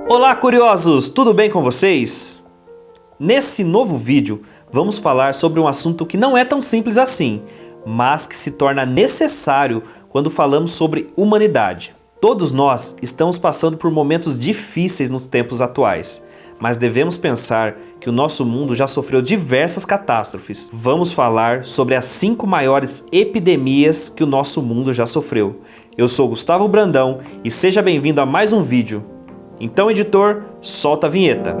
Olá, curiosos! Tudo bem com vocês? Nesse novo vídeo, vamos falar sobre um assunto que não é tão simples assim, mas que se torna necessário quando falamos sobre humanidade. Todos nós estamos passando por momentos difíceis nos tempos atuais, mas devemos pensar que o nosso mundo já sofreu diversas catástrofes. Vamos falar sobre as 5 maiores epidemias que o nosso mundo já sofreu. Eu sou Gustavo Brandão e seja bem-vindo a mais um vídeo. Então, editor, solta a vinheta.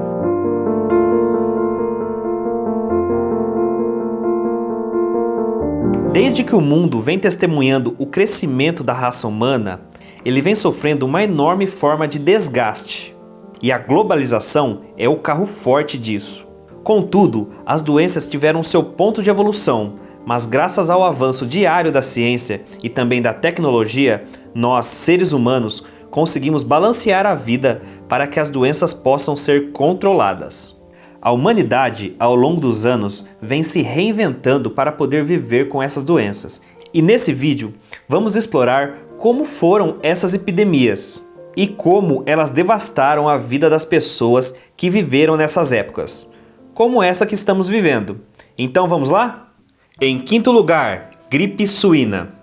Desde que o mundo vem testemunhando o crescimento da raça humana, ele vem sofrendo uma enorme forma de desgaste. E a globalização é o carro forte disso. Contudo, as doenças tiveram seu ponto de evolução, mas graças ao avanço diário da ciência e também da tecnologia, nós, seres humanos, conseguimos balancear a vida para que as doenças possam ser controladas. A humanidade, ao longo dos anos, vem se reinventando para poder viver com essas doenças. E nesse vídeo, vamos explorar como foram essas epidemias e como elas devastaram a vida das pessoas que viveram nessas épocas, como essa que estamos vivendo. Então vamos lá? Em quinto lugar, gripe suína.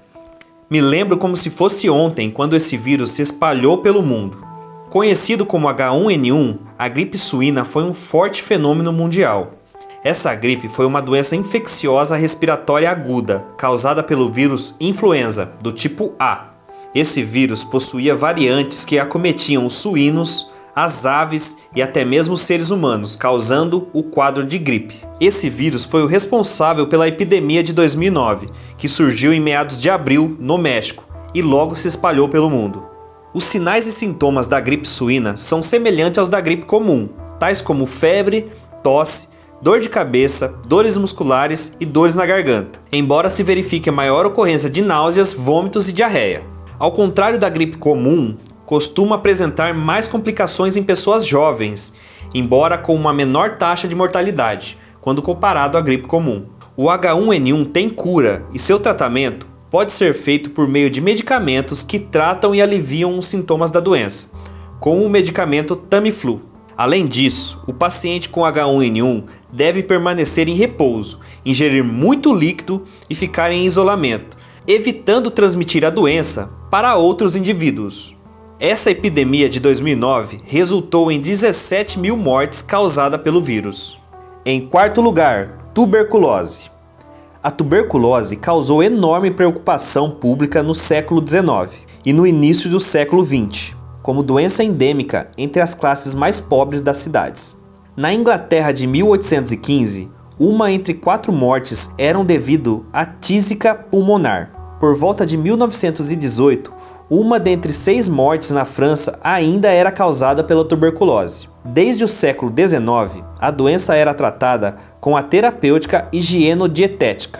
Me lembro como se fosse ontem quando esse vírus se espalhou pelo mundo. Conhecido como H1N1, a gripe suína foi um forte fenômeno mundial. Essa gripe foi uma doença infecciosa respiratória aguda, causada pelo vírus influenza, do tipo A. Esse vírus possuía variantes que acometiam os suínos, as aves e até mesmo os seres humanos, causando o quadro de gripe. Esse vírus foi o responsável pela epidemia de 2009, que surgiu em meados de abril no México e logo se espalhou pelo mundo. Os sinais e sintomas da gripe suína são semelhantes aos da gripe comum, tais como febre, tosse, dor de cabeça, dores musculares e dores na garganta, embora se verifique a maior ocorrência de náuseas, vômitos e diarreia. Ao contrário da gripe comum, costuma apresentar mais complicações em pessoas jovens, embora com uma menor taxa de mortalidade, quando comparado à gripe comum. O H1N1 tem cura e seu tratamento pode ser feito por meio de medicamentos que tratam e aliviam os sintomas da doença, como o medicamento Tamiflu. Além disso, o paciente com H1N1 deve permanecer em repouso, ingerir muito líquido e ficar em isolamento, evitando transmitir a doença para outros indivíduos. Essa epidemia de 2009 resultou em 17 mil mortes causadas pelo vírus. Em quarto lugar, tuberculose. A tuberculose causou enorme preocupação pública no século XIX e no início do século XX, como doença endêmica entre as classes mais pobres das cidades. Na Inglaterra de 1815, uma entre 4 mortes eram devido à tísica pulmonar. Por volta de 1918, uma dentre 6 mortes na França ainda era causada pela tuberculose. Desde o século XIX, a doença era tratada com a terapêutica higienodietética,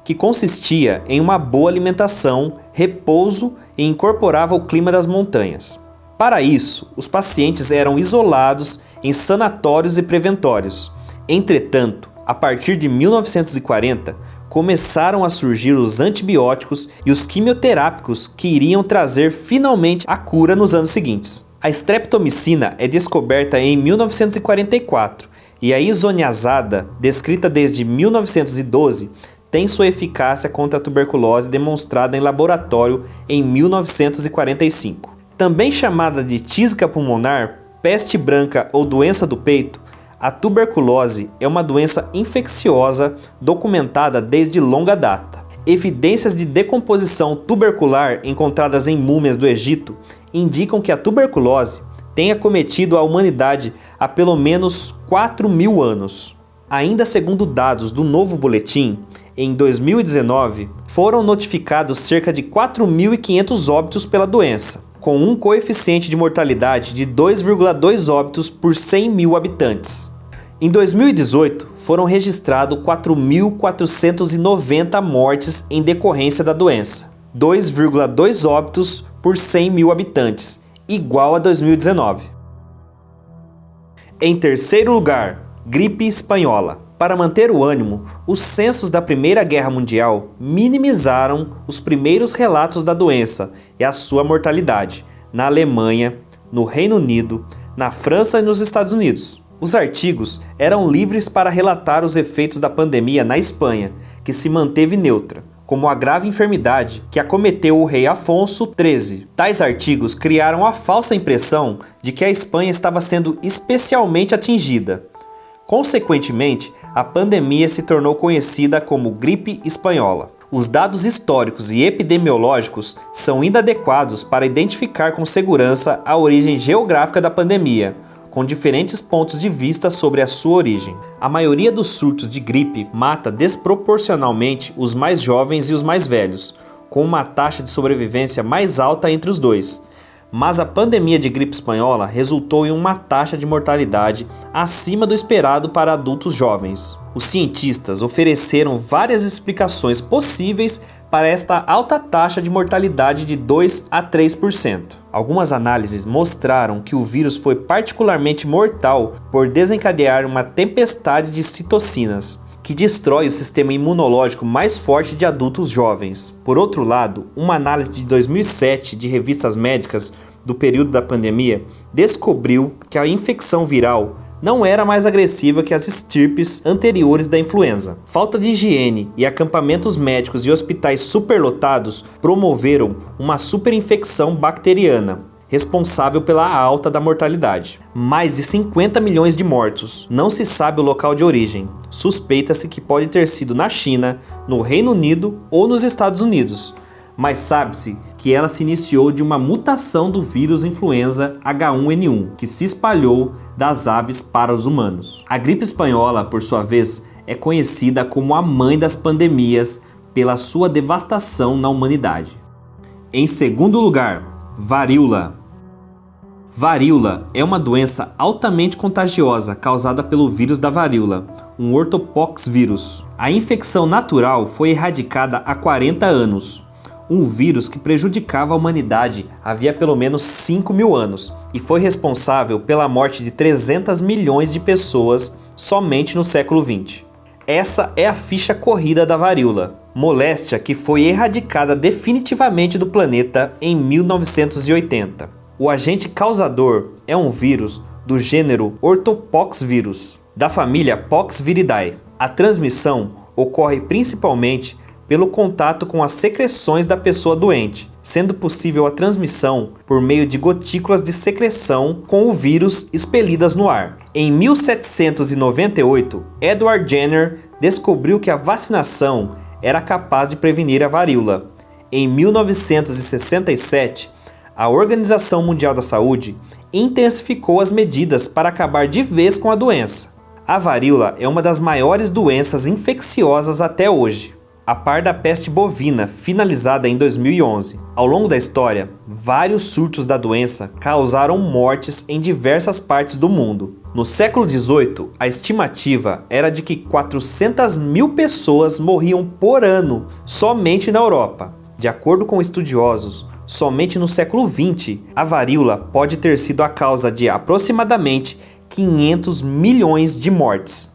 que consistia em uma boa alimentação, repouso e incorporava o clima das montanhas. Para isso, os pacientes eram isolados em sanatórios e preventórios. Entretanto, a partir de 1940, começaram a surgir os antibióticos e os quimioterápicos que iriam trazer finalmente a cura nos anos seguintes. A streptomicina é descoberta em 1944 e a isoniazida, descrita desde 1912, tem sua eficácia contra a tuberculose demonstrada em laboratório em 1945. Também chamada de tísica pulmonar, peste branca ou doença do peito, a tuberculose é uma doença infecciosa documentada desde longa data. Evidências de decomposição tubercular encontradas em múmias do Egito indicam que a tuberculose tem acometido a humanidade há pelo menos 4.000 anos. Ainda segundo dados do novo boletim, em 2019 foram notificados cerca de 4.500 óbitos pela doença, com um coeficiente de mortalidade de 2,2 óbitos por 100 mil habitantes. Em 2018, foram registrados 4.490 mortes em decorrência da doença, 2,2 óbitos por 100 mil habitantes, igual a 2019. Em terceiro lugar, gripe espanhola. Para manter o ânimo, os censos da Primeira Guerra Mundial minimizaram os primeiros relatos da doença e a sua mortalidade na Alemanha, no Reino Unido, na França e nos Estados Unidos. Os artigos eram livres para relatar os efeitos da pandemia na Espanha, que se manteve neutra, como a grave enfermidade que acometeu o rei Afonso XIII. Tais artigos criaram a falsa impressão de que a Espanha estava sendo especialmente atingida. Consequentemente, a pandemia se tornou conhecida como gripe espanhola. Os dados históricos e epidemiológicos são inadequados para identificar com segurança a origem geográfica da pandemia, com diferentes pontos de vista sobre a sua origem. A maioria dos surtos de gripe mata desproporcionalmente os mais jovens e os mais velhos, com uma taxa de sobrevivência mais alta entre os dois. Mas a pandemia de gripe espanhola resultou em uma taxa de mortalidade acima do esperado para adultos jovens. Os cientistas ofereceram várias explicações possíveis para esta alta taxa de mortalidade de 2 a 3%. Algumas análises mostraram que o vírus foi particularmente mortal por desencadear uma tempestade de citocinas, que destrói o sistema imunológico mais forte de adultos jovens. Por outro lado, uma análise de 2007 de revistas médicas do período da pandemia descobriu que a infecção viral não era mais agressiva que as estirpes anteriores da influenza. Falta de higiene e acampamentos médicos e hospitais superlotados promoveram uma superinfecção bacteriana, responsável pela alta da mortalidade. Mais de 50 milhões de mortos. Não se sabe o local de origem. Suspeita-se que pode ter sido na China, no Reino Unido ou nos Estados Unidos. Mas sabe-se que ela se iniciou de uma mutação do vírus influenza H1N1, que se espalhou das aves para os humanos. A gripe espanhola, por sua vez, é conhecida como a mãe das pandemias pela sua devastação na humanidade. Em segundo lugar, varíola. Varíola é uma doença altamente contagiosa causada pelo vírus da varíola, um ortopoxvírus. A infecção natural foi erradicada há 40 anos. Um vírus que prejudicava a humanidade havia pelo menos 5.000 anos e foi responsável pela morte de 300 milhões de pessoas somente no século XX. Essa é a ficha corrida da varíola, moléstia que foi erradicada definitivamente do planeta em 1980. O agente causador é um vírus do gênero Orthopoxvirus, da família Poxviridae. A transmissão ocorre principalmente pelo contato com as secreções da pessoa doente, sendo possível a transmissão por meio de gotículas de secreção com o vírus expelidas no ar. Em 1798, Edward Jenner descobriu que a vacinação era capaz de prevenir a varíola. Em 1967, a Organização Mundial da Saúde intensificou as medidas para acabar de vez com a doença. A varíola é uma das maiores doenças infecciosas até hoje, a par da peste bovina, finalizada em 2011. Ao longo da história, vários surtos da doença causaram mortes em diversas partes do mundo. No século XVIII, a estimativa era de que 400.000 pessoas morriam por ano somente na Europa. De acordo com estudiosos, somente no século XX, a varíola pode ter sido a causa de aproximadamente 500 milhões de mortes.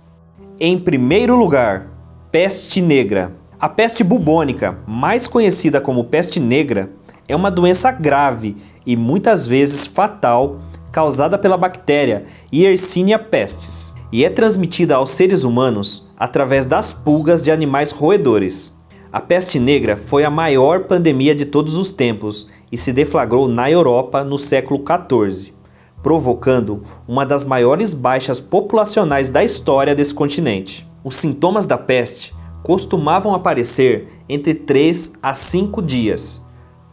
Em primeiro lugar, peste negra. A peste bubônica, mais conhecida como peste negra, é uma doença grave e muitas vezes fatal causada pela bactéria Yersinia pestis e é transmitida aos seres humanos através das pulgas de animais roedores. A peste negra foi a maior pandemia de todos os tempos e se deflagrou na Europa no século XIV, provocando uma das maiores baixas populacionais da história desse continente. Os sintomas da peste costumavam aparecer entre 3 a 5 dias.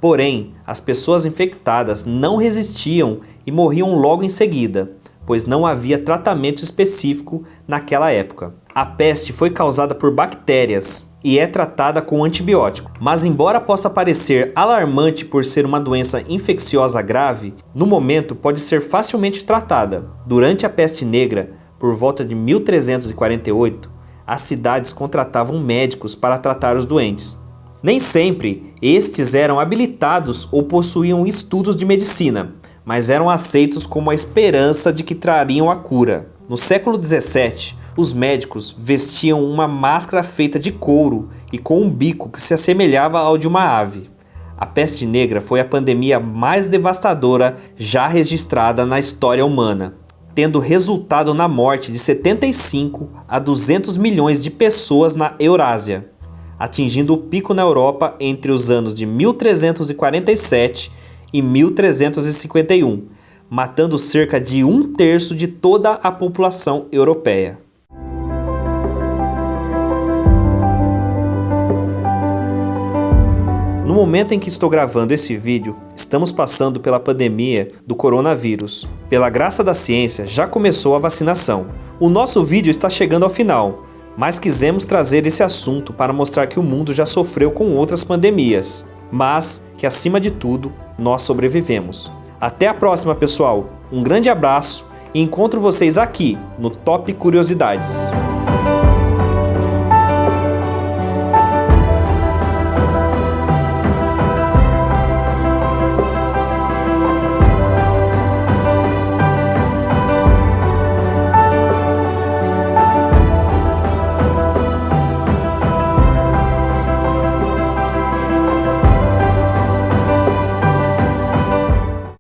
Porém, as pessoas infectadas não resistiam e morriam logo em seguida, pois não havia tratamento específico naquela época. A peste foi causada por bactérias e é tratada com antibiótico. Mas embora possa parecer alarmante por ser uma doença infecciosa grave, no momento pode ser facilmente tratada. Durante a peste negra, por volta de 1348, as cidades contratavam médicos para tratar os doentes. Nem sempre estes eram habilitados ou possuíam estudos de medicina, mas eram aceitos como a esperança de que trariam a cura. No século XVII, os médicos vestiam uma máscara feita de couro e com um bico que se assemelhava ao de uma ave. A peste negra foi a pandemia mais devastadora já registrada na história humana, tendo resultado na morte de 75 a 200 milhões de pessoas na Eurásia, atingindo o pico na Europa entre os anos de 1347 e 1351, matando cerca de 1/3 de toda a população europeia. No momento em que estou gravando esse vídeo, estamos passando pela pandemia do coronavírus. Pela graça da ciência, já começou a vacinação. O nosso vídeo está chegando ao final, mas quisemos trazer esse assunto para mostrar que o mundo já sofreu com outras pandemias, mas que acima de tudo, nós sobrevivemos. Até a próxima, pessoal. Um grande abraço e encontro vocês aqui no Top Curiosidades.